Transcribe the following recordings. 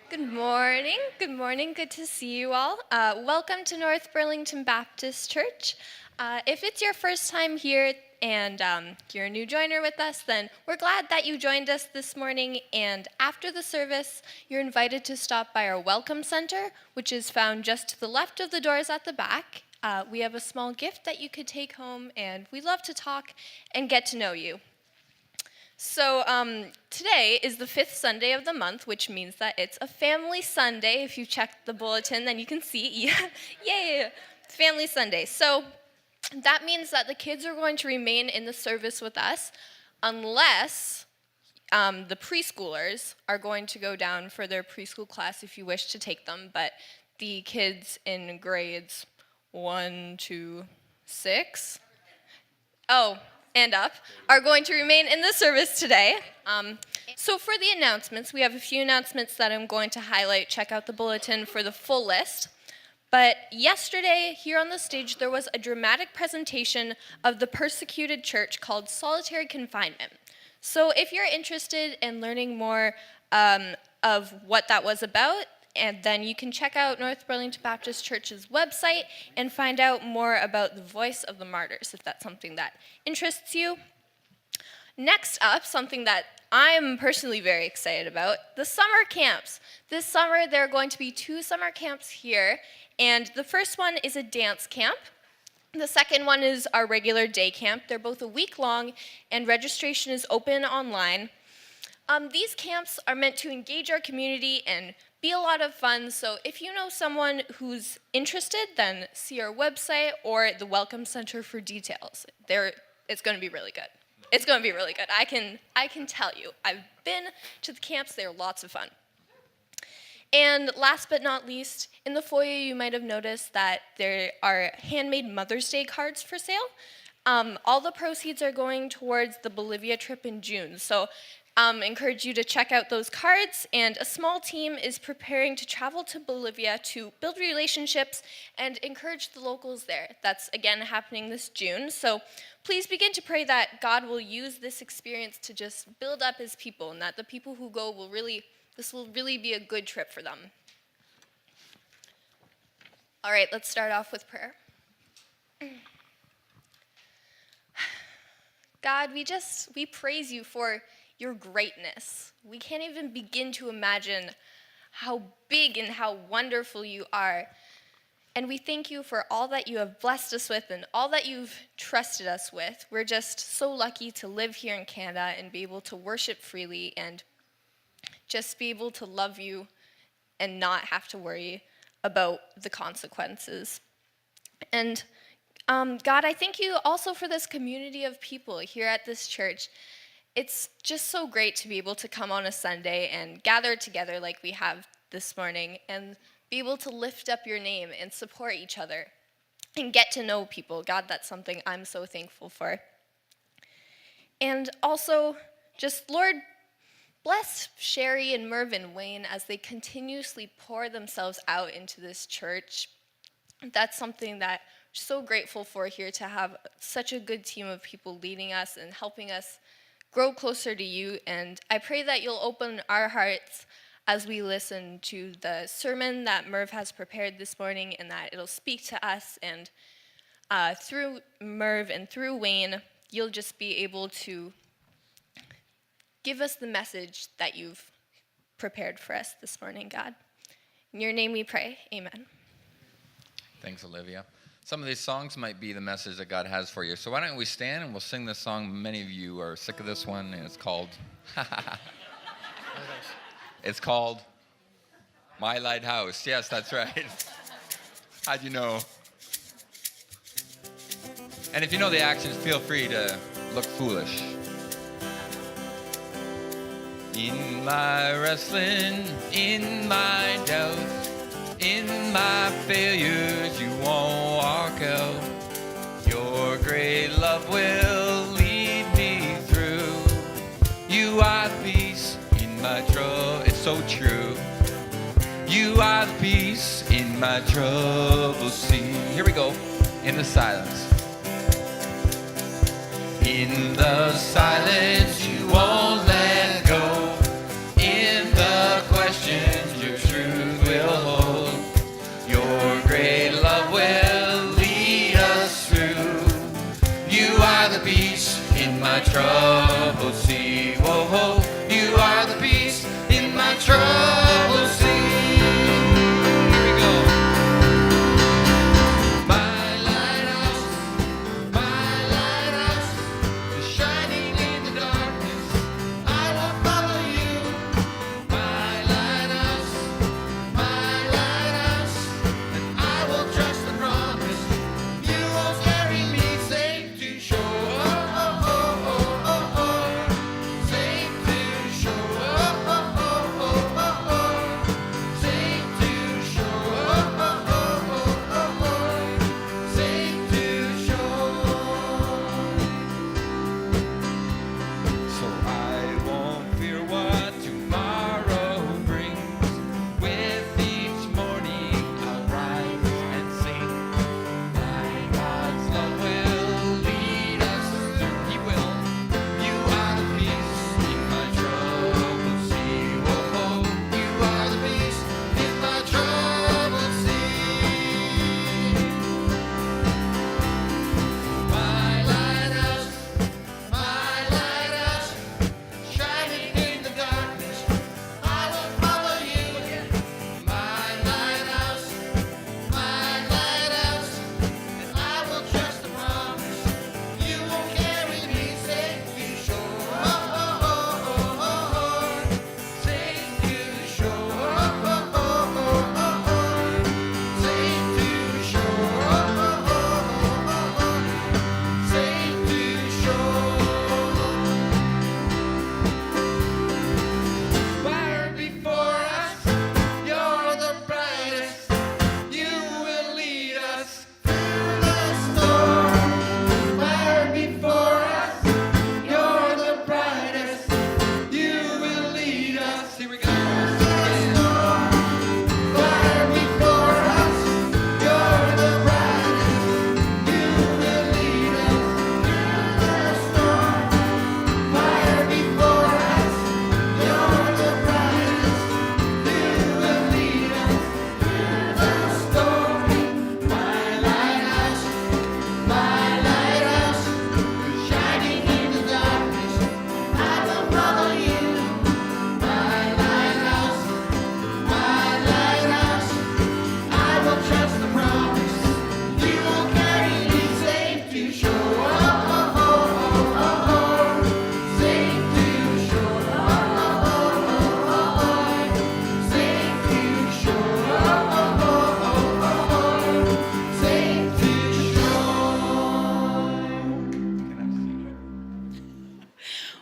Good morning. Good morning. Good to see you all. Welcome to North Burlington Baptist Church. If it's your first time here and you're a new joiner with us, then we're glad that you joined us this morning. And after the service, you're invited to stop by our Welcome Center, which is found just to the left of the doors at the back. We have a small gift that you could take home, and we love to talk and get to know you. So today is the 5th Sunday of the month, which means that it's a family Sunday. If you check the bulletin, then you can see, yay, family Sunday. So that means that the kids are going to remain in the service with us unless the preschoolers are going to go down for their preschool class if you wish to take them. But the kids in grades 1 to 6, and up, are going to remain in the service today. So for the announcements, we have a few announcements that I'm going to highlight. Check out the bulletin for the full list. But yesterday, here on the stage, there was a dramatic presentation of the persecuted church called Solitary Confinement. So if you're interested in learning more of what that was about, and then you can check out North Burlington Baptist Church's website and find out more about the voice of the martyrs, if that's something that interests you. Next up, something that I'm personally very excited about, the summer camps. This summer, there are going to be 2 summer camps here, and the first one is a dance camp. The second one is our regular day camp. They're both a week long, and registration is open online. These camps are meant to engage our community and be a lot of fun, so if you know someone who's interested, then see our website or the Welcome Center for details. It's going to be really good. It's going to be really good. I can tell you. I've been to the camps. They're lots of fun. And last but not least, in the foyer you might have noticed that there are handmade Mother's Day cards for sale. All the proceeds are going towards the Bolivia trip in June, so encourage you to check out those cards, and a small team is preparing to travel to Bolivia to build relationships and encourage the locals there. That's, again, happening this June, so please begin to pray that God will use this experience to just build up his people, and that the people who go this will really be a good trip for them. All right, let's start off with prayer. God, we praise you for your greatness. We can't even begin to imagine how big and how wonderful you are. And we thank you for all that you have blessed us with and all that you've trusted us with. We're just so lucky to live here in Canada and be able to worship freely and just be able to love you and not have to worry about the consequences. And God, I thank you also for this community of people here at this church. It's just so great to be able to come on a Sunday and gather together like we have this morning and be able to lift up your name and support each other and get to know people. God, that's something I'm so thankful for. And also, just, Lord, bless Sherry and Merv and Wayne as they continuously pour themselves out into this church. That's something that we're so grateful for here, to have such a good team of people leading us and helping us grow closer to you, and I pray that you'll open our hearts as we listen to the sermon that Merv has prepared this morning, and that it'll speak to us, and through Merv and through Wayne, you'll just be able to give us the message that you've prepared for us this morning, God. In your name we pray, amen. Thanks, Olivia. Some of these songs might be the message that God has for you. So why don't we stand and we'll sing this song. Many of you are sick of this one, and it's called My Lighthouse. Yes, that's right. How'd you know? And if you know the actions, feel free to look foolish. In my wrestling, in my doubts, in my failures, you won't walk out. Your great love will lead me through. You are the peace in my trouble. It's so true. You are the peace in my troubled sea. Here we go. In the silence. In the silence, you won't let go. In the questions, you're troubled sea. Whoa, whoa, you are the peace in my troubled sea. Here we go. My lighthouse is shining in the darkness. I will follow you. My lighthouse, and I will trust the promise. You will carry me safe to shore. Safe to shore. Safe to shore. Safe to shore. So I won't fear what tomorrow brings. With each morning I'll rise and sing. My God's love will lead us through. He will. You are the peace in my troubled sea. Whoa, you are the peace in my troubled sea. My lighthouse, shining in the darkness. I will follow you. My lighthouse, and I will trust the promise. You will carry me safe to shore. Safe to shore. Safe to shore. Safe to shore. Fire before us, you're the brightest. You will lead us through the storm. Fire before us, you're the brightest. You will lead us. Here we go. Fire before us, you're the brightest. You will lead us through the storm. Fire before us, you're the brightest. You will lead us through the storm. My lighthouse, shining in the darkness. I will follow you. My lighthouse, I will trust the promise. You will carry me safe to shore. Safe to shore. Safe to shore. Safe to shore.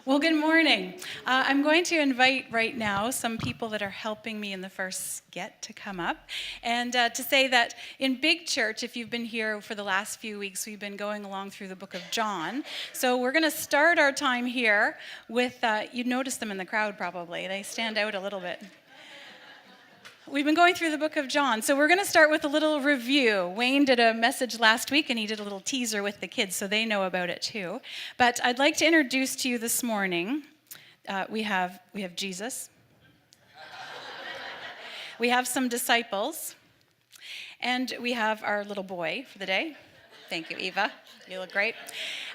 Well, good morning. I'm going to invite right now some people that are helping me in the first skit to come up and to say that in Big Church, if you've been here for the last few weeks, we've been going along through the book of John. So we're going to start our time here with, you'd notice them in the crowd probably. They stand out a little bit. We've been going through the book of John, so we're going to start with a little review. Wayne did a message last week, and he did a little teaser with the kids, so they know about it too. But I'd like to introduce to you this morning, we have Jesus. We have some disciples, and we have our little boy for the day. Thank you, Eva. You look great.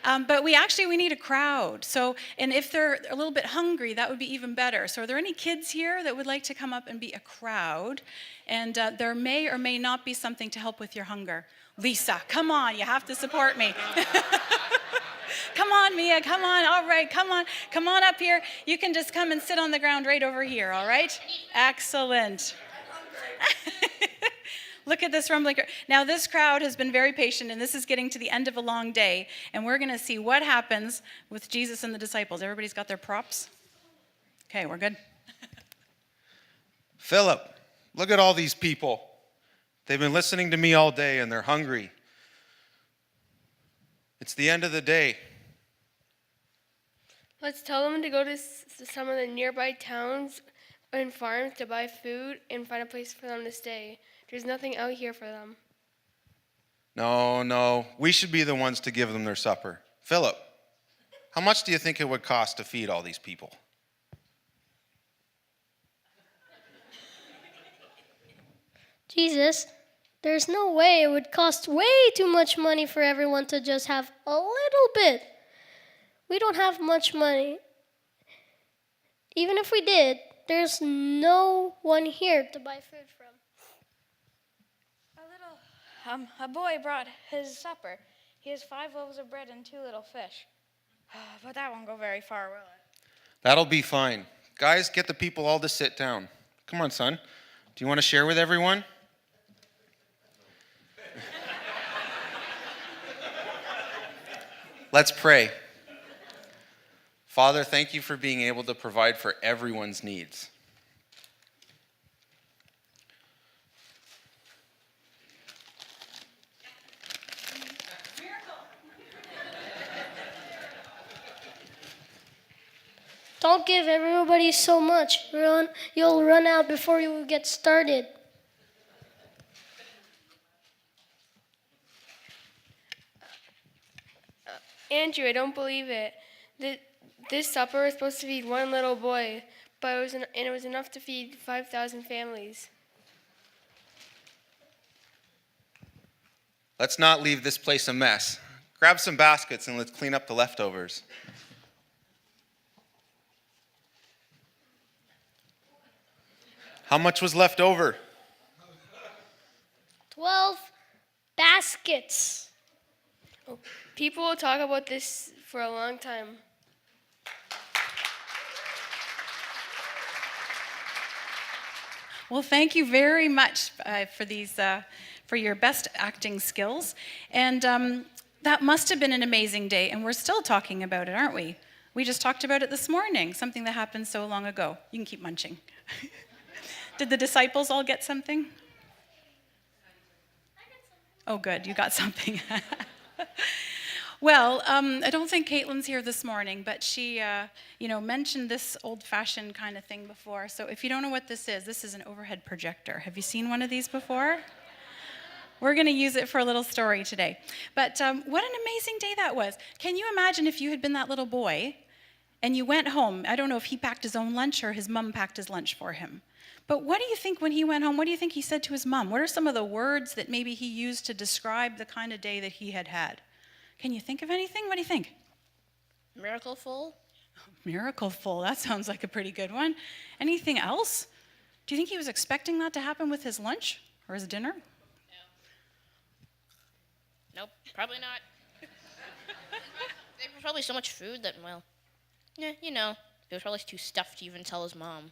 But we need a crowd. So, and if they're a little bit hungry, that would be even better. So are there any kids here that would like to come up and be a crowd? And there may or may not be something to help with your hunger. Lisa, come on, you have to support me. Come on, Mia, come on. All right, come on up here. You can just come and sit on the ground right over here, all right? Excellent. Look at this rumbling crowd. Now, this crowd has been very patient, and this is getting to the end of a long day, and we're going to see what happens with Jesus and the disciples. Everybody's got their props? Okay, we're good. Philip, look at all these people. They've been listening to me all day, and they're hungry. It's the end of the day. Let's tell them to go to some of the nearby towns and farms to buy food and find a place for them to stay. There's nothing out here for them. No, we should be the ones to give them their supper. Philip, how much do you think it would cost to feed all these people? Jesus, there's no way it would cost way too much money for everyone to just have a little bit. We don't have much money. Even if we did, there's no one here to buy food from. A boy brought his supper. He has 5 loaves of bread and 2 little fish. But that won't go very far, will it? That'll be fine. Guys, get the people all to sit down. Come on, son. Do you want to share with everyone? Let's pray. Father, thank you for being able to provide for everyone's needs. Don't give everybody so much. You'll run out before you get started. Andrew, I don't believe it. This supper was supposed to feed one little boy, but it was enough to feed 5,000 families. Let's not leave this place a mess. Grab some baskets and let's clean up the leftovers. How much was left over? 12 baskets. People will talk about this for a long time. Well, thank you very much for your best acting skills. And that must have been an amazing day, and we're still talking about it, aren't we? We just talked about it this morning, something that happened so long ago. You can keep munching. Did the disciples all get something? Oh, good, you got something. Well, I don't think Caitlin's here this morning, but she, mentioned this old-fashioned kind of thing before. So if you don't know what this is an overhead projector. Have you seen one of these before? We're going to use it for a little story today. But what an amazing day that was. Can you imagine if you had been that little boy and you went home? I don't know if he packed his own lunch or his mom packed his lunch for him. But what do you think when he went home? What do you think he said to his mom? What are some of the words that maybe he used to describe the kind of day that he had had? Can you think of anything? What do you think? Miracleful? Miracleful. That sounds like a pretty good one. Anything else? Do you think he was expecting that to happen with his lunch or his dinner? Nope, probably not. There was probably so much food that, well, he was probably too stuffed to even tell his mom.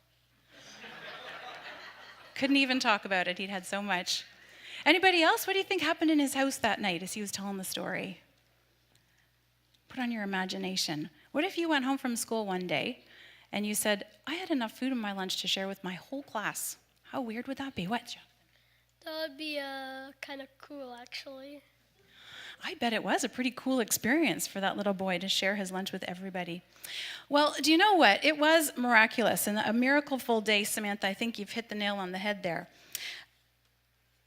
Couldn't even talk about it. He'd had so much. Anybody else? What do you think happened in his house that night as he was telling the story? Put on your imagination. What if you went home from school one day and you said, I had enough food in my lunch to share with my whole class? How weird would that be? What, John? That would be kind of cool, actually. I bet it was a pretty cool experience for that little boy to share his lunch with everybody. Well, do you know what? It was miraculous and a miracleful day, Samantha. I think you've hit the nail on the head there.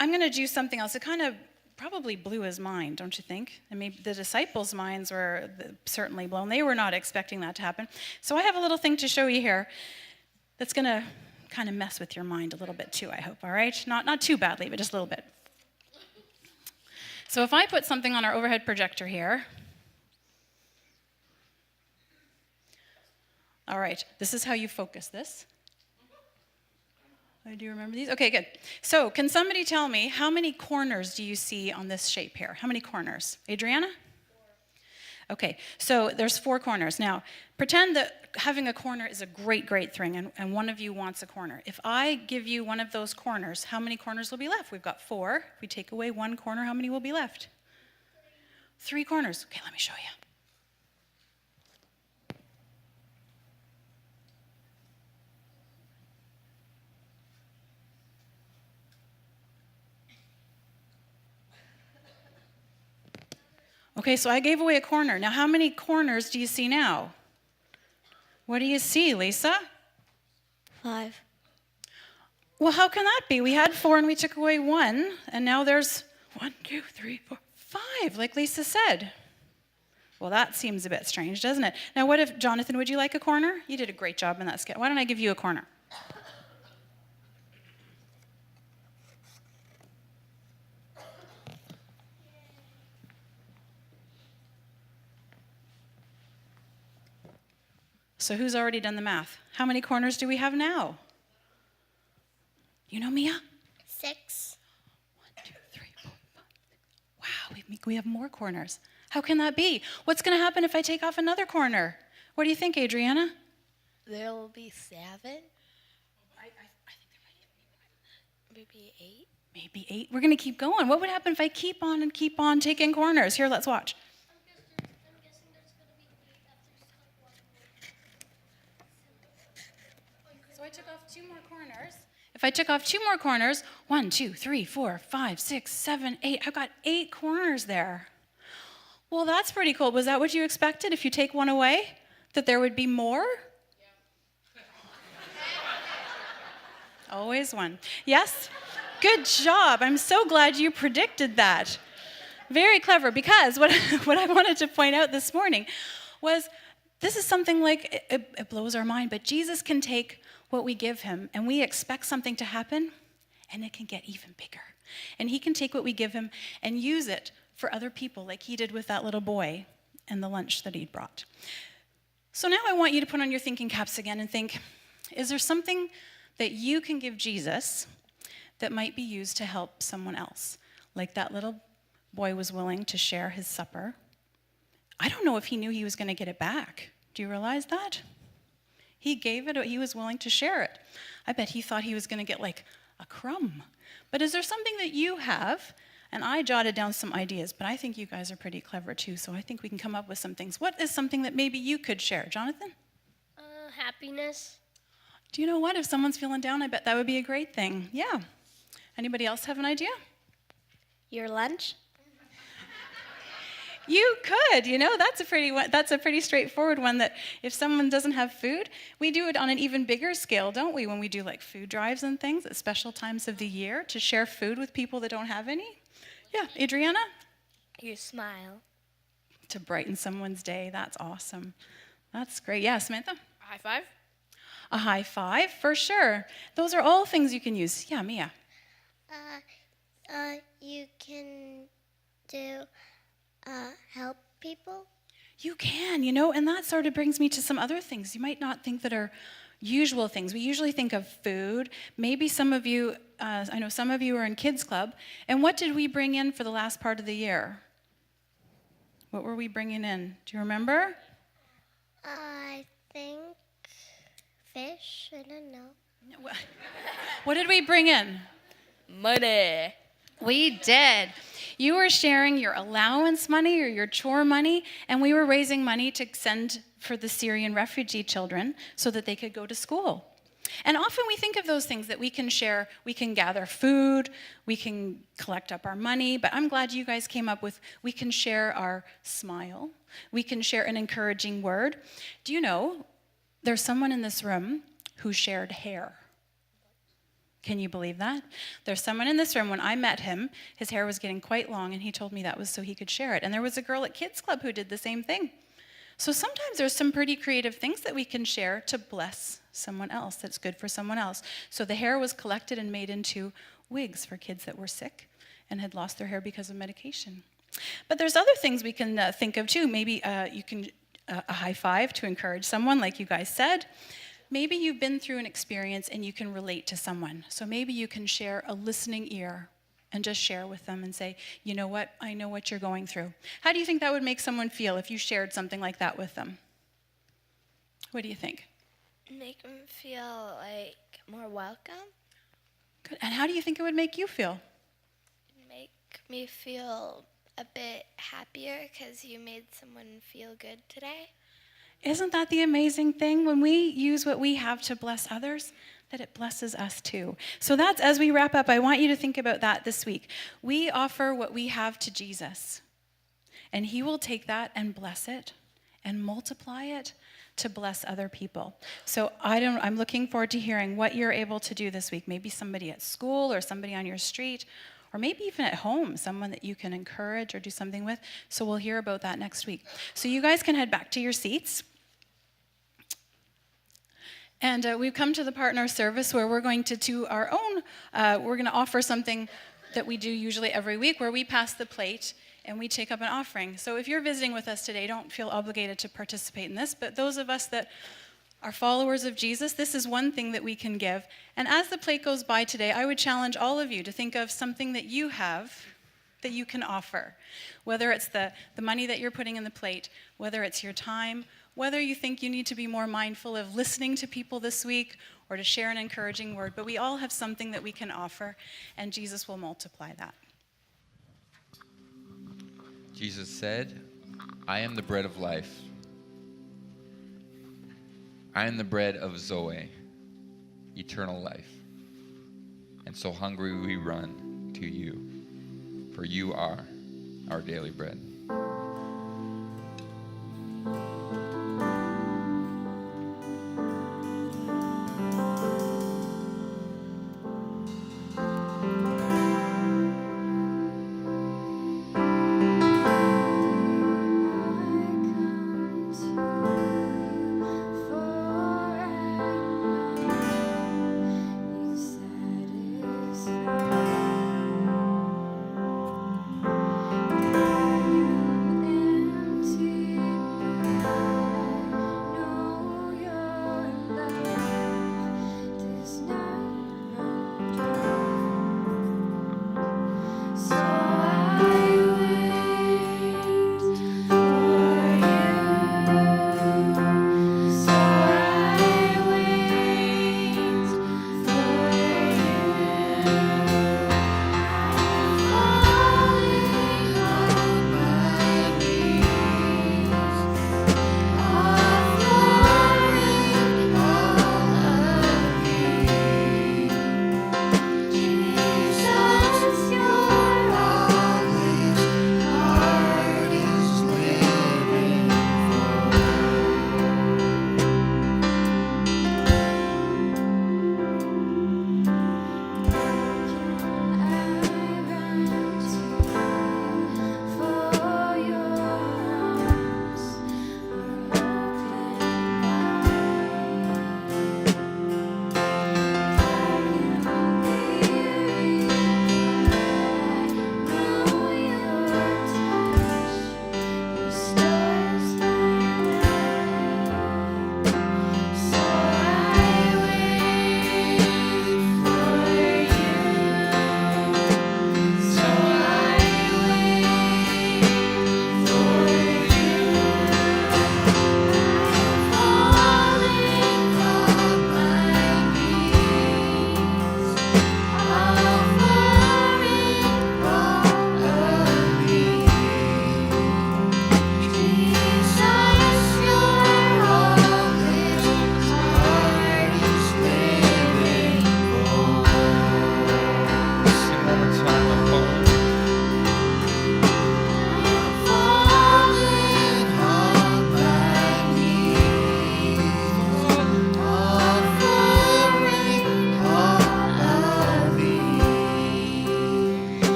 I'm going to do something else. It kind of probably blew his mind, don't you think? I mean, the disciples' minds were certainly blown. They were not expecting that to happen. So I have a little thing to show you here that's going to kind of mess with your mind a little bit too, I hope, all right? Not too badly, but just a little bit. So if I put something on our overhead projector here, all right, this is how you focus this. Do you remember these? Okay, good. So can somebody tell me how many corners do you see on this shape here? How many corners? Adriana? 4. Okay, so there's 4 corners. Now, pretend that having a corner is a great, great thing, and one of you wants a corner. If I give you one of those corners, how many corners will be left? We've got 4. If we take away 1 corner, how many will be left? 3 corners. Okay, let me show you. Okay, so I gave away a corner. Now, how many corners do you see now? What do you see, Lisa? 5. Well, how can that be? We had 4 and we took away 1, and now there's 1, 2, 3, 4, 5, like Lisa said. Well, that seems a bit strange, doesn't it? Now, what if, Jonathan, would you like a corner? You did a great job in that sketch. Why don't I give you a corner? So who's already done the math? How many corners do we have now? You know, Mia? 6. 1, 2, 3, 4, 5. Wow, we have more corners. How can that be? What's going to happen if I take off another corner? What do you think, Adriana? There will be 7. I think there might even be more. Maybe 8. Maybe 8. We're going to keep going. What would happen if I keep on taking corners? Here, let's watch. I'm guessing there's going to be 8 after So I took off 2 more corners. If I took off 2 more corners, 1, 2, 3, 4, 5, 6, 7, 8. I've got 8 corners there. Well, that's pretty cool. Was that what you expected? If you take one away, that there would be more? Yeah. Always one. Yes? Good job. I'm so glad you predicted that. Very clever, because what I wanted to point out this morning was this is something like, it blows our mind, but Jesus can take what we give him, and we expect something to happen, and it can get even bigger. And he can take what we give him and use it for other people, like he did with that little boy and the lunch that he'd brought. So now I want you to put on your thinking caps again and think, is there something that you can give Jesus that might be used to help someone else? Like that little boy was willing to share his supper. I don't know if he knew he was going to get it back. Do you realize that? He gave it, he was willing to share it. I bet he thought he was going to get like a crumb. But is there something that you have? And I jotted down some ideas, but I think you guys are pretty clever too, so I think we can come up with some things. What is something that maybe you could share? Jonathan? Happiness. Do you know what? If someone's feeling down, I bet that would be a great thing. Yeah. Anybody else have an idea? Your lunch? You could, that's a pretty straightforward one, that if someone doesn't have food, we do it on an even bigger scale, don't we? When we do like food drives and things at special times of the year to share food with people that don't have any. Yeah, Adriana? Your smile. To brighten someone's day, that's awesome. That's great. Yeah, Samantha? High five? A high five, for sure. Those are all things you can use. Yeah, Mia? You can do help people. You can, and that sort of brings me to some other things you might not think that are usual things. We usually think of food. Maybe some of you, I know some of you are in Kids Club. And what did we bring in for the last part of the year? What were we bringing in? Do you remember? I think fish. I don't know. What did we bring in? Money. We did. You were sharing your allowance money or your chore money, and we were raising money to send for the Syrian refugee children so that they could go to school. And often we think of those things that we can share. We can gather food, we can collect up our money, but I'm glad you guys came up with, we can share our smile, we can share an encouraging word. Do you know, there's someone in this room who shared hair. Can you believe that? There's someone in this room, when I met him, his hair was getting quite long, and he told me that was so he could share it. And there was a girl at Kids Club who did the same thing. So sometimes there's some pretty creative things that we can share to bless someone else, that's good for someone else. So the hair was collected and made into wigs for kids that were sick and had lost their hair because of medication. But there's other things we can think of too. Maybe you can a high five to encourage someone, like you guys said. Maybe you've been through an experience and you can relate to someone. So maybe you can share a listening ear and just share with them and say, you know what, I know what you're going through. How do you think that would make someone feel if you shared something like that with them? What do you think? Make them feel like more welcome. Good. And how do you think it would make you feel? Make me feel a bit happier because you made someone feel good today. Isn't that the amazing thing? When we use what we have to bless others, that it blesses us too. So that's, as we wrap up, I want you to think about that this week. We offer what we have to Jesus, and he will take that and bless it and multiply it to bless other people. So I'm looking forward to hearing what you're able to do this week. Maybe somebody at school or somebody on your street, or maybe even at home, someone that you can encourage or do something with. So we'll hear about that next week. So you guys can head back to your seats. And we've come to the part in our service where we're going to do our own, we're going to offer something that we do usually every week, where we pass the plate and we take up an offering. So if you're visiting with us today, don't feel obligated to participate in this, but those of us that are followers of Jesus, this is one thing that we can give. And as the plate goes by today, I would challenge all of you to think of something that you have that you can offer. Whether it's the money that you're putting in the plate, whether it's your time, whether you think you need to be more mindful of listening to people this week or to share an encouraging word. But we all have something that we can offer, and Jesus will multiply that. Jesus said, I am the bread of life. I am the bread of Zoe, eternal life. And so hungry we run to you, for you are our daily bread.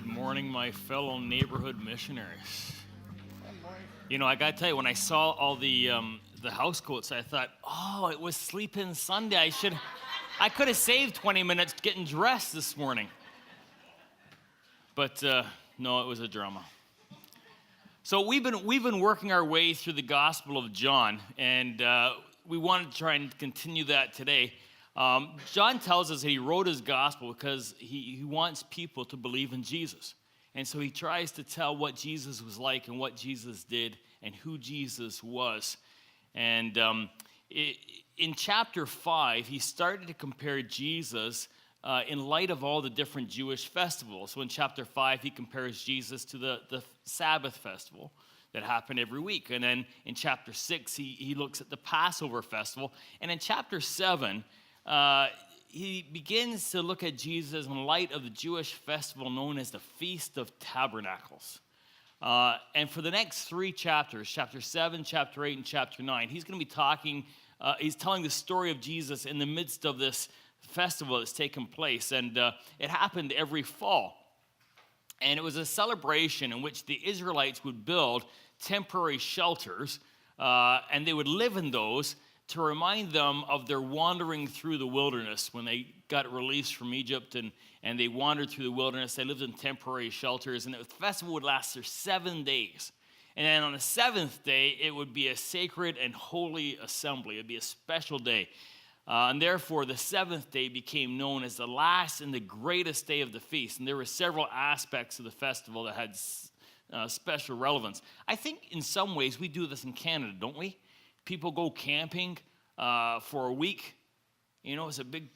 Good morning, my fellow neighborhood missionaries. You know, I gotta tell you, when I saw all the house coats, I thought, oh, it was Sleep-In Sunday. I could have saved 20 minutes getting dressed this morning. But no, it was a drama. So we've been working our way through the Gospel of John, and we wanted to try and continue that today. John tells us that he wrote his gospel because he wants people to believe in Jesus. And so he tries to tell what Jesus was like and what Jesus did and who Jesus was. And in chapter 5, he started to compare Jesus in light of all the different Jewish festivals. So in chapter 5, he compares Jesus to the Sabbath festival that happened every week. And then in chapter 6, he looks at the Passover festival. And in chapter 7, he begins to look at Jesus in light of the Jewish festival known as the Feast of Tabernacles. And for the next 3 chapters, chapter 7, chapter 8, and chapter 9, he's going to be talking, he's telling the story of Jesus in the midst of this festival that's taken place. And it happened every fall. And it was a celebration in which the Israelites would build temporary shelters, and they would live in those to remind them of their wandering through the wilderness. When they got released from Egypt and they wandered through the wilderness, they lived in temporary shelters, and the festival would last for 7 days. And then on the 7th day, it would be a sacred and holy assembly. It would be a special day. And therefore, the 7th day became known as the last and the greatest day of the feast. And there were several aspects of the festival that had special relevance. I think in some ways we do this in Canada, don't we? People go camping for a week. You know, it's a big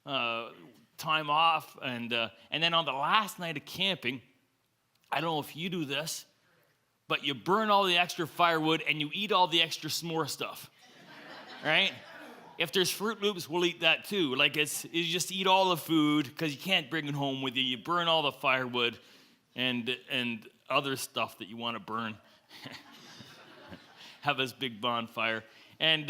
time off. And then on the last night of camping, I don't know if you do this, but you burn all the extra firewood and you eat all the extra s'more stuff, right? If there's Fruit Loops, we'll eat that too. Like you just eat all the food because you can't bring it home with you. You burn all the firewood and other stuff that you want to burn. Have this big bonfire. And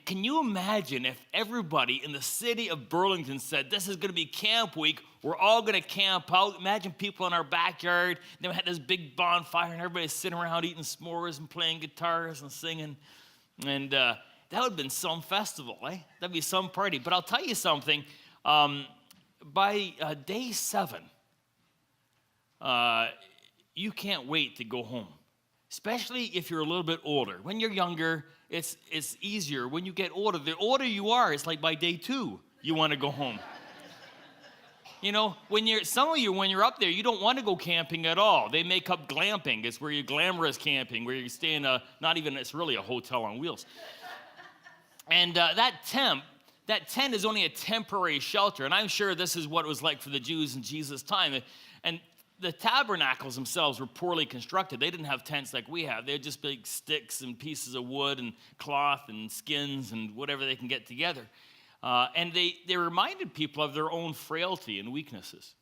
can you imagine if everybody in the city of Burlington said, this is going to be camp week, we're all going to camp out. Imagine people in our backyard, and we had this big bonfire, and everybody's sitting around eating s'mores and playing guitars and singing. And that would have been some festival, eh? That'd be some party. But I'll tell you something. By day 7, you can't wait to go home. Especially if you're a little bit older. When you're younger, it's easier. When you get older, the older you are, it's like by day 2, you want to go home. You know, some of you, when you're up there, you don't want to go camping at all. They make up glamping. It's where you're glamorous camping, where you stay in it's really a hotel on wheels. And that tent is only a temporary shelter. And I'm sure this is what it was like for the Jews in Jesus' time. And the tabernacles themselves were poorly constructed. They didn't have tents like we have. They had just big sticks and pieces of wood and cloth and skins and whatever they can get together. And they reminded people of their own frailty and weaknesses,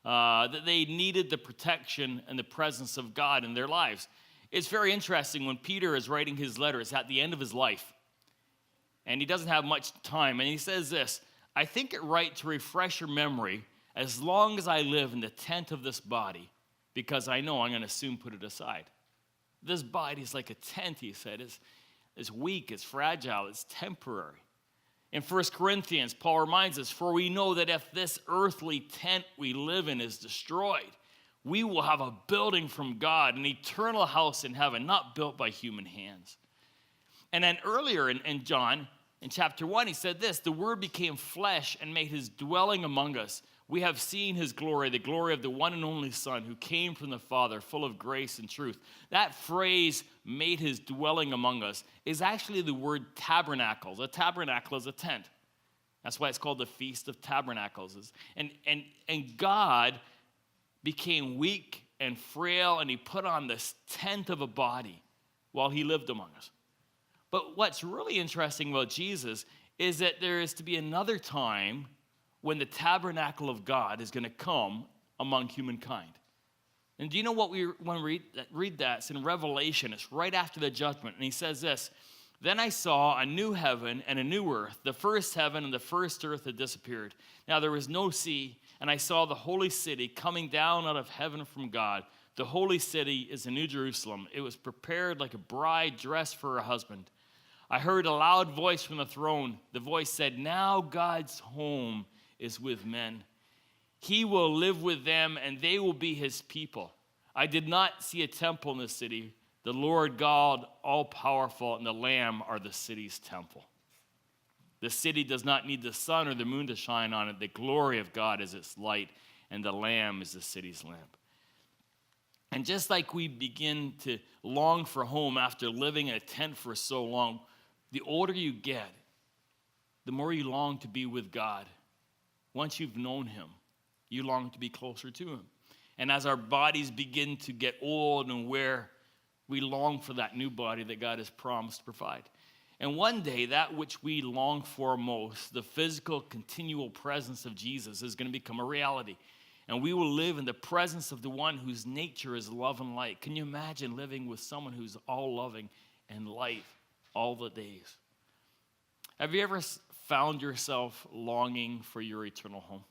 that they needed the protection and the presence of God in their lives. It's very interesting when Peter is writing his letter. It's at the end of his life, and he doesn't have much time. And he says this, I think it right to refresh your memory as long as I live in the tent of this body, because I know I'm going to soon put it aside. This body is like a tent, he said. It's weak, it's fragile, it's temporary. In 1 Corinthians, Paul reminds us, for we know that if this earthly tent we live in is destroyed, we will have a building from God, an eternal house in heaven, not built by human hands. And then earlier in John, in chapter 1, he said this, the Word became flesh and made his dwelling among us. We have seen his glory, the glory of the one and only Son who came from the Father, full of grace and truth. That phrase, made his dwelling among us, is actually the word tabernacles. A tabernacle is a tent. That's why it's called the Feast of Tabernacles. And God became weak and frail, and he put on this tent of a body while he lived among us. But what's really interesting about Jesus is that there is to be another time when the tabernacle of God is going to come among humankind. And do you know what when we read that? It's in Revelation. It's right after the judgment. And he says this, then I saw a new heaven and a new earth. The first heaven and the first earth had disappeared. Now there was no sea, and I saw the holy city coming down out of heaven from God. The holy city is the New Jerusalem. It was prepared like a bride dressed for her husband. I heard a loud voice from the throne. The voice said, "Now God's home is with men. He will live with them, and they will be his people. I did not see a temple in the city. The Lord God, all-powerful, and the Lamb are the city's temple. The city does not need the sun or the moon to shine on it. The glory of God is its light, and the Lamb is the city's lamp." And just like we begin to long for home after living in a tent for so long, the older you get, the more you long to be with God. Once you've known him, you long to be closer to him. And as our bodies begin to get old and wear, we long for that new body that God has promised to provide. And one day, that which we long for most, the physical, continual presence of Jesus, is going to become a reality. And we will live in the presence of the one whose nature is love and light. Can you imagine living with someone who's all loving and light all the days? Have you ever found yourself longing for your eternal home?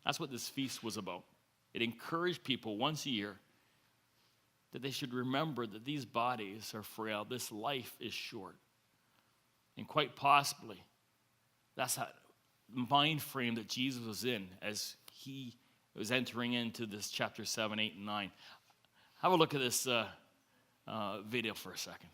That's what this feast was about. It encouraged people once a year that they should remember that these bodies are frail, this life is short. And quite possibly, that's the mind frame that Jesus was in as he was entering into this chapter 7, 8, and 9. Have a look at this video for a second.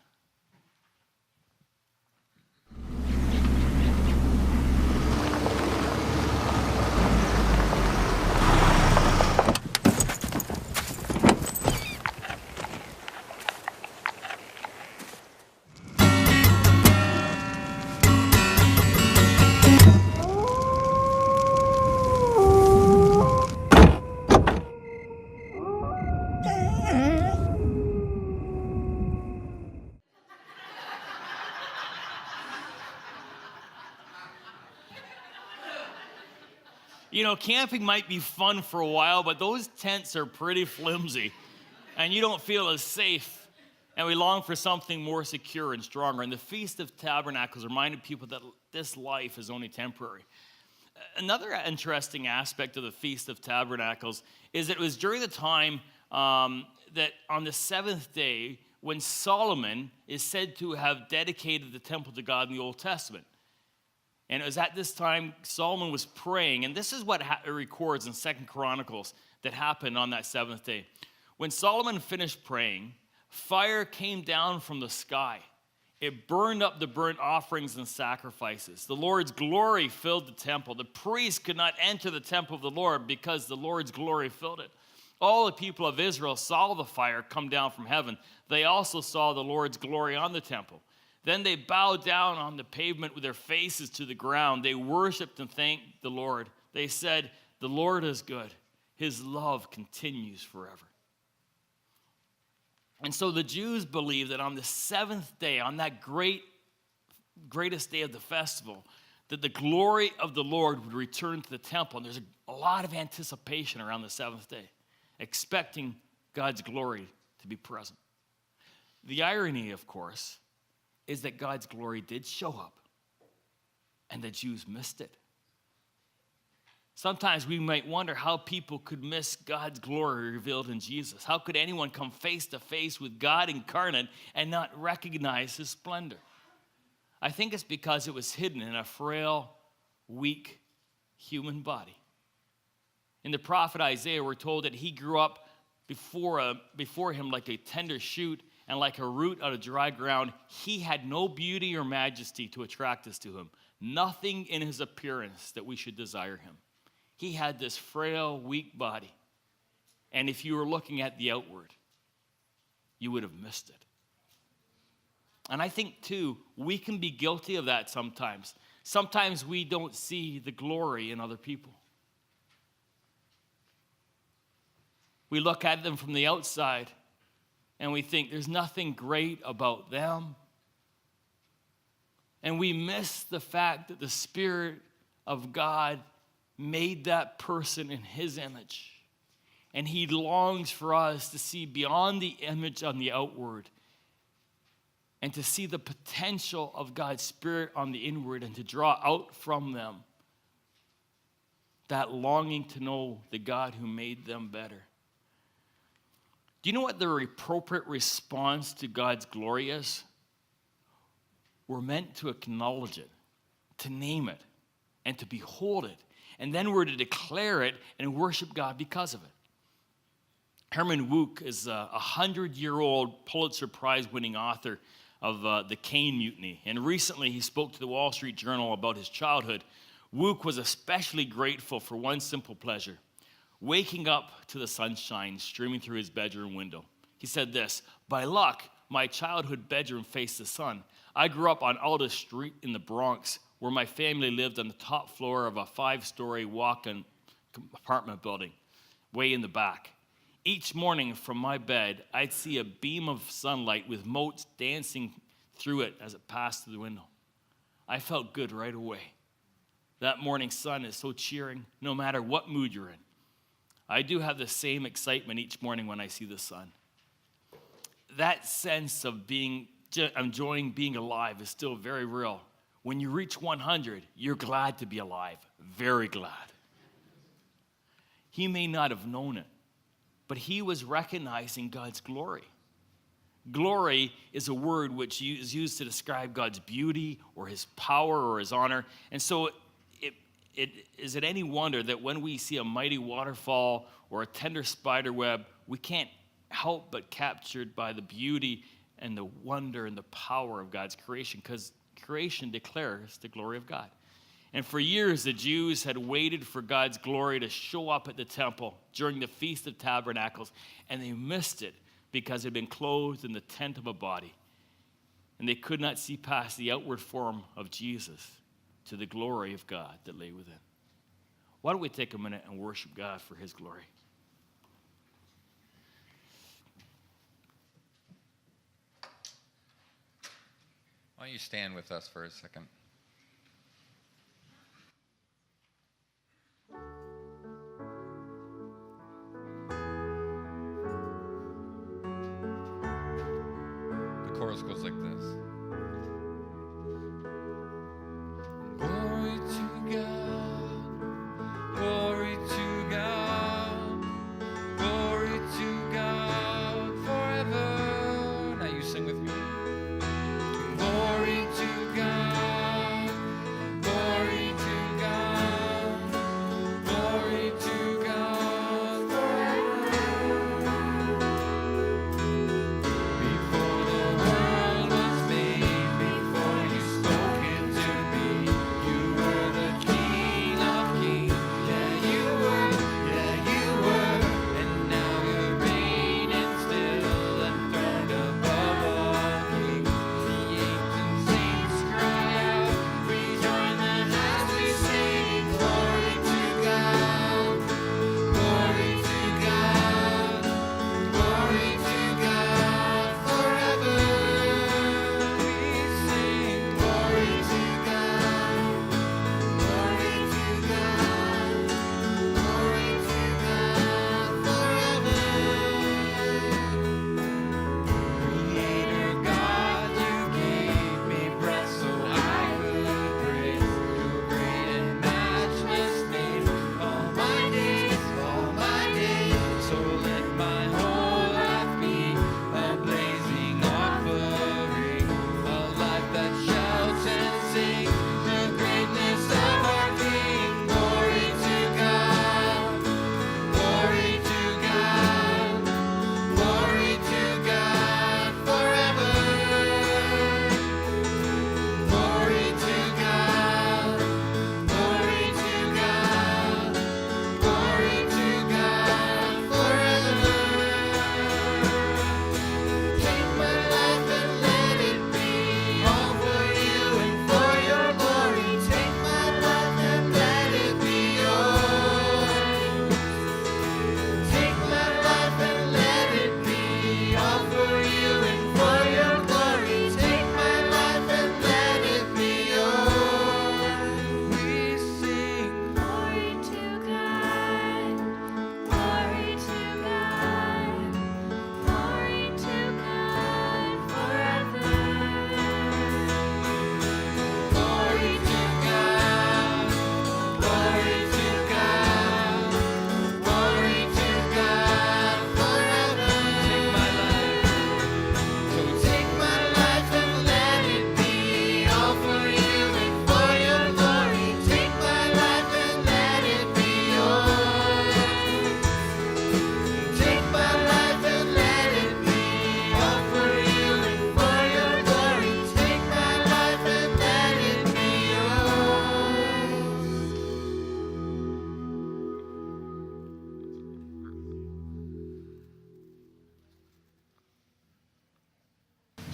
You know, camping might be fun for a while, but those tents are pretty flimsy, and you don't feel as safe, and we long for something more secure and stronger. And the Feast of Tabernacles reminded people that this life is only temporary. Another interesting aspect of the Feast of Tabernacles is that it was during the time that on the seventh day when Solomon is said to have dedicated the temple to God in the Old Testament. And it was at this time Solomon was praying, and this is what it records in 2 Chronicles that happened on that seventh day. When Solomon finished praying, fire came down from the sky. It burned up the burnt offerings and sacrifices. The Lord's glory filled the temple. The priests could not enter the temple of the Lord because the Lord's glory filled it. All the people of Israel saw the fire come down from heaven. They also saw the Lord's glory on the temple. Then they bowed down on the pavement with their faces to the ground. They worshiped and thanked the Lord. They said, "The Lord is good. His love continues forever." And so the Jews believed that on the seventh day, on that greatest day of the festival, that the glory of the Lord would return to the temple. And there's a lot of anticipation around the seventh day, expecting God's glory to be present. The irony, of course, is that God's glory did show up, and the Jews missed it. Sometimes we might wonder how people could miss God's glory revealed in Jesus. How could anyone come face to face with God incarnate and not recognize his splendor? I think it's because it was hidden in a frail, weak human body. In the prophet Isaiah, we're told that he grew up before him like a tender shoot and like a root out of dry ground. He had no beauty or majesty to attract us to him. Nothing in his appearance that we should desire him. He had this frail, weak body. And if you were looking at the outward, you would have missed it. And I think, too, we can be guilty of that sometimes. Sometimes we don't see the glory in other people. We look at them from the outside, and we think there's nothing great about them. And we miss the fact that the Spirit of God made that person in his image. And he longs for us to see beyond the image on the outward and to see the potential of God's Spirit on the inward and to draw out from them that longing to know the God who made them better. Do you know what the appropriate response to God's glory is? We're meant to acknowledge it, to name it, and to behold it. And then we're to declare it and worship God because of it. Herman Wouk is a 100-year-old Pulitzer Prize-winning author of The Caine Mutiny. And recently he spoke to the Wall Street Journal about his childhood. Wouk was especially grateful for one simple pleasure: waking up to the sunshine streaming through his bedroom window. He said this: "By luck, my childhood bedroom faced the sun. I grew up on Aldous Street in the Bronx, where my family lived on the top floor of a 5-story walk-in apartment building, way in the back. Each morning from my bed, I'd see a beam of sunlight with motes dancing through it as it passed through the window. I felt good right away. That morning sun is so cheering, no matter what mood you're in. I do have the same excitement each morning when I see the sun." That sense of enjoying being alive is still very real. When you reach 100, you're glad to be alive, very glad. He may not have known it, but he was recognizing God's glory. Glory is a word which is used to describe God's beauty or his power or his honor. And so is it any wonder that when we see a mighty waterfall or a tender spider web, we can't help but captured by the beauty and the wonder and the power of God's creation, because creation declares the glory of God. And for years, the Jews had waited for God's glory to show up at the temple during the Feast of Tabernacles, and they missed it because it had been clothed in the tent of a body. And they could not see past the outward form of Jesus to the glory of God that lay within. Why don't we take a minute and worship God for his glory? Why don't you stand with us for a second? The chorus goes like this. Glory to God, glory to God, glory to God forever. Now you sing with me. Glory to God, glory to God, glory to God forever. Before the world was made,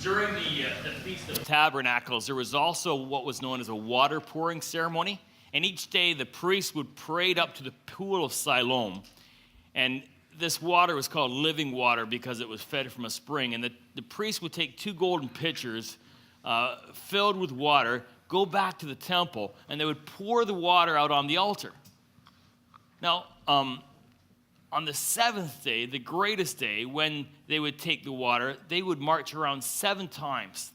During the Feast of Tabernacles, there was also what was known as a water pouring ceremony. And each day the priest would parade up to the pool of Siloam. And this water was called living water because it was fed from a spring. And the priest would take 2 golden pitchers filled with water, go back to the temple, and they would pour the water out on the altar. Now, on the 7th day, the greatest day, when they would take the water, they would march around 7 times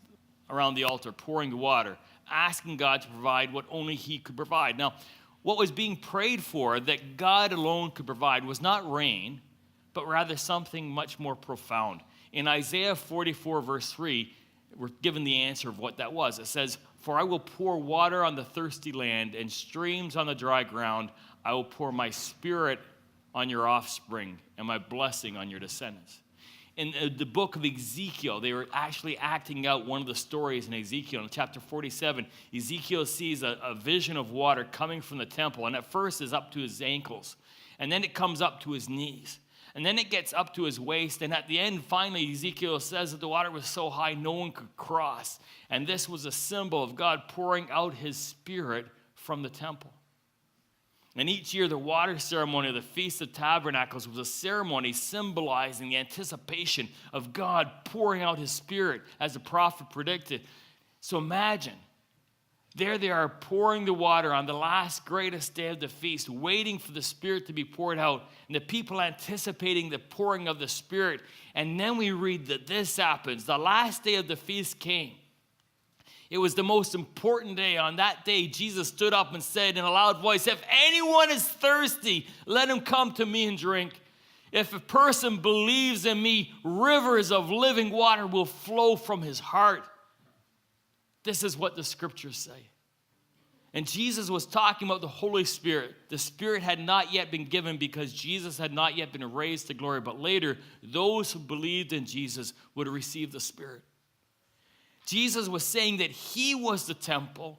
around the altar, pouring the water, asking God to provide what only He could provide. Now, what was being prayed for that God alone could provide was not rain, but rather something much more profound. In Isaiah 44, verse 3, we're given the answer of what that was. It says, "For I will pour water on the thirsty land and streams on the dry ground. I will pour my spirit on your offspring and my blessing on your descendants." In the book of Ezekiel, they were actually acting out one of the stories in Ezekiel. In chapter 47, Ezekiel sees a vision of water coming from the temple, and at first is up to his ankles, and then it comes up to his knees, and then it gets up to his waist, and at the end, finally, Ezekiel says that the water was so high no one could cross, and this was a symbol of God pouring out His Spirit from the temple. And each year, the water ceremony of the Feast of Tabernacles was a ceremony symbolizing the anticipation of God pouring out His Spirit, as the prophet predicted. So imagine, there they are pouring the water on the last greatest day of the feast, waiting for the Spirit to be poured out, and the people anticipating the pouring of the Spirit. And then we read that this happens. The last day of the feast came. It was the most important day. On that day, Jesus stood up and said in a loud voice, "If anyone is thirsty, let him come to me and drink. If a person believes in me, rivers of living water will flow from his heart." This is what the scriptures say. And Jesus was talking about the Holy Spirit. The Spirit had not yet been given because Jesus had not yet been raised to glory. But later, those who believed in Jesus would receive the Spirit. Jesus was saying that He was the temple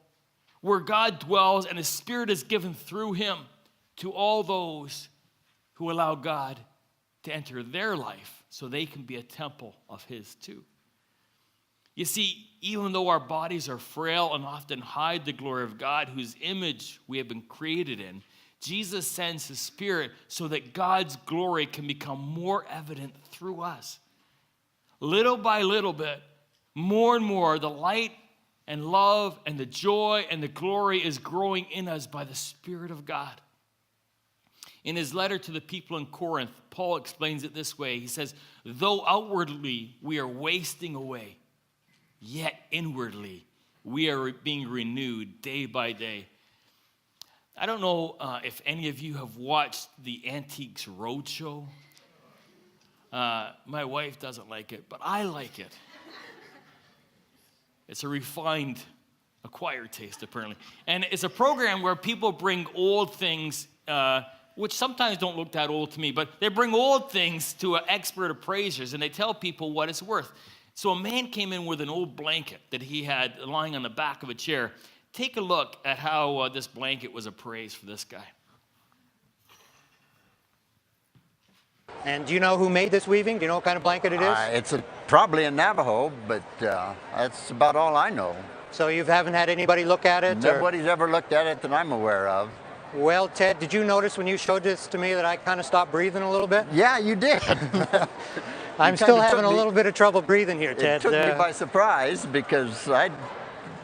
where God dwells and His Spirit is given through Him to all those who allow God to enter their life so they can be a temple of His too. You see, even though our bodies are frail and often hide the glory of God, whose image we have been created in, Jesus sends His Spirit so that God's glory can become more evident through us. Little by little bit, more and more, the light and love and the joy and the glory is growing in us by the Spirit of God. In his letter to the people in Corinth, Paul explains it this way. He says, "Though outwardly we are wasting away, yet inwardly we are being renewed day by day." I don't know if any of you have watched the Antiques Roadshow. My wife doesn't like it, but I like it. It's a refined, acquired taste, apparently. And it's a program where people bring old things, which sometimes don't look that old to me, but they bring old things to expert appraisers, and they tell people what it's worth. So a man came in with an old blanket that he had lying on the back of a chair. Take a look at how this blanket was appraised for this guy. And do you know who made this weaving? Do you know what kind of blanket it is? It's probably a Navajo, but that's about all I know. So you haven't had anybody look at it? Nobody's ever looked at it that I'm aware of. Well, Ted, did you notice when you showed this to me that I kind of stopped breathing a little bit? Yeah, you did. I'm still having a little bit of trouble breathing here, Ted. It took me by surprise because I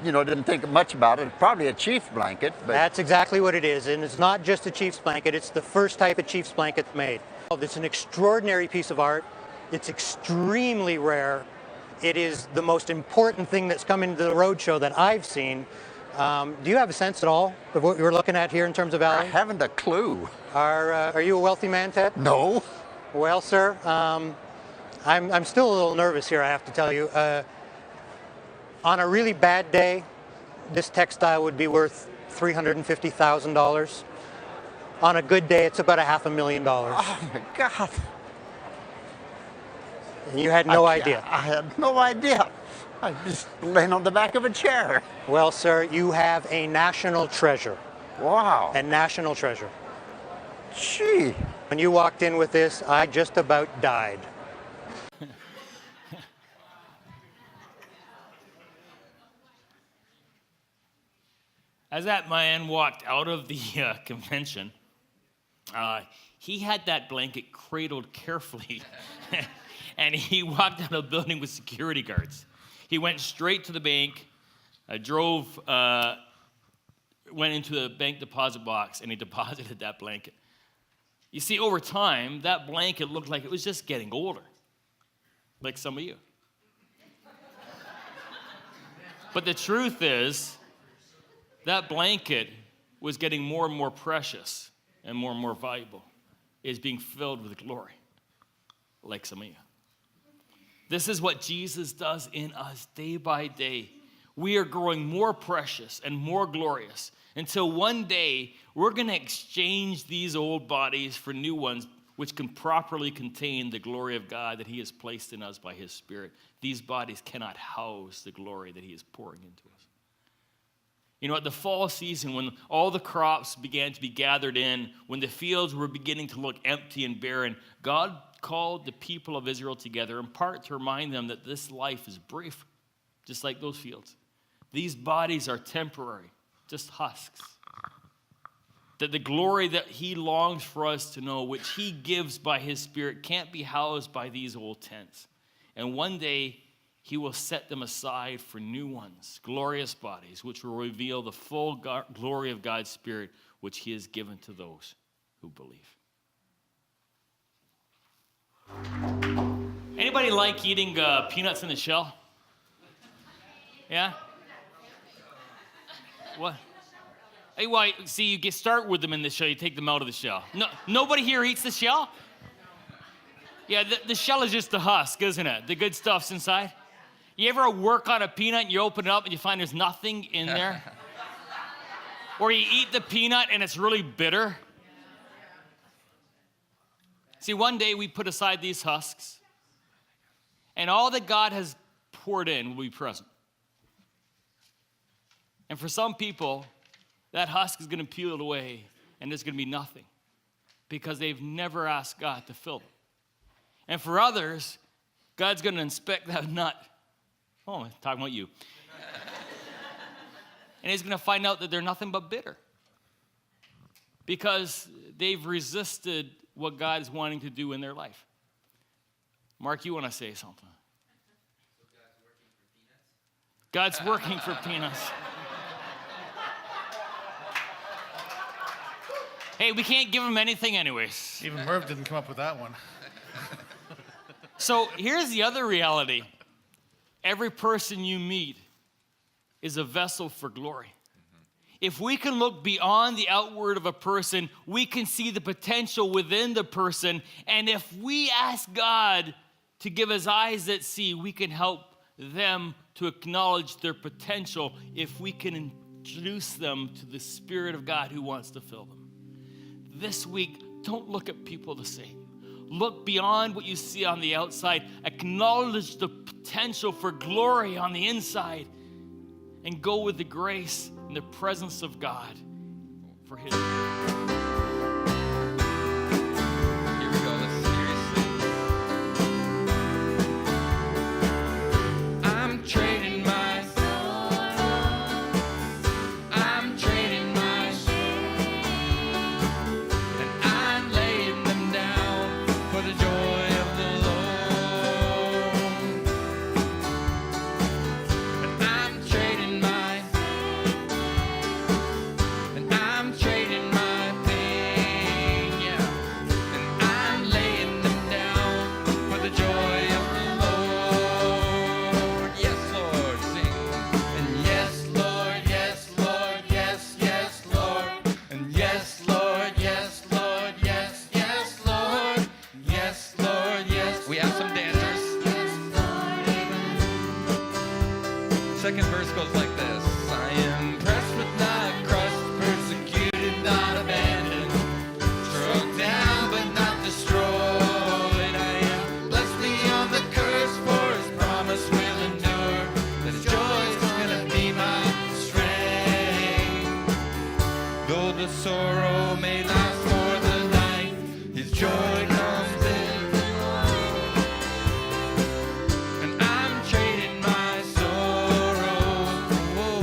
didn't think much about it. It's probably a chief's blanket. But that's exactly what it is. And it's not just a chief's blanket. It's the first type of chief's blanket made. It's an extraordinary piece of art. It's extremely rare. It is the most important thing that's come into the roadshow that I've seen. Do you have a sense at all of what you're looking at here in terms of value? I haven't a clue. Are you a wealthy man, Ted? No. Well, sir, I'm still a little nervous here, I have to tell you. On a really bad day, this textile would be worth $350,000. On a good day, it's about $500,000. Oh my God. And you had no idea. I had no idea. I was just laying on the back of a chair. Well, sir, you have a national treasure. Wow. A national treasure. Gee. When you walked in with this, I just about died. As that man walked out of the convention, he had that blanket cradled carefully, and he walked out of the building with security guards. He went straight to the bank, went into the bank deposit box, and he deposited that blanket. You see, over time, that blanket looked like it was just getting older, like some of you. But the truth is, that blanket was getting more and more precious and more valuable. It's being filled with glory, like some of you. This is what Jesus does in us day by day. We are growing more precious and more glorious until one day we're going to exchange these old bodies for new ones which can properly contain the glory of God that he has placed in us by his Spirit. These bodies cannot house the glory that he is pouring into us. You know, at the fall season, when all the crops began to be gathered in, when the fields were beginning to look empty and barren, God called the people of Israel together in part to remind them that this life is brief, just like those fields. These bodies are temporary, just husks. That the glory that he longs for us to know, which he gives by his Spirit, can't be housed by these old tents. And one day, he will set them aside for new ones, glorious bodies, which will reveal the full glory of God's Spirit, which he has given to those who believe. Anybody like eating peanuts in the shell? Yeah? What? Hey, well, see, you start with them in the shell, you take them out of the shell. No, nobody here eats the shell? Yeah, the shell is just the husk, isn't it? The good stuff's inside. You ever work on a peanut and you open it up and you find there's nothing in there? Or you eat the peanut and it's really bitter? See, one day we put aside these husks and all that God has poured in will be present. And for some people, that husk is going to peel it away and there's going to be nothing because they've never asked God to fill them. And for others, God's going to inspect that nut. Oh, I'm talking about you. And he's going to find out that they're nothing but bitter because they've resisted what God's wanting to do in their life. Mark, you want to say something? So God's working for peanuts. Hey, we can't give him anything anyways. Even Merv didn't come up with that one. So here's the other reality. Every person you meet is a vessel for glory. If we can look beyond the outward of a person, we can see the potential within the person. And if we ask God to give us eyes that see, we can help them to acknowledge their potential if we can introduce them to the Spirit of God who wants to fill them. This week, don't look at people the same. Look beyond what you see on the outside. Acknowledge the potential for glory on the inside. And go with the grace and the presence of God for his. Here we go. Let's seriously. I'm trading my sorrow. I'm trading my shame. And I'm laying them down for the joy of the Lord. And I'm trading my and I'm trading my pain, yeah. And I'm laying them down for the joy of the Lord. Yes, Lord, sing. And yes, Lord, yes, Lord, yes, yes, Lord. And yes, Lord, yes, Lord, yes, yes, Lord. Yes, Lord, yes. We have some dancers. Second verse goes like this. I am pressed but not crushed, persecuted, not abandoned, struck down but not destroyed. I am blessed beyond the curse, for his promise will endure. That his joy is gonna be my strength. Though the sorrow may last for the night, his joy comes in the morning. And I'm trading my sorrow. Oh,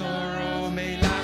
sorrow may lie.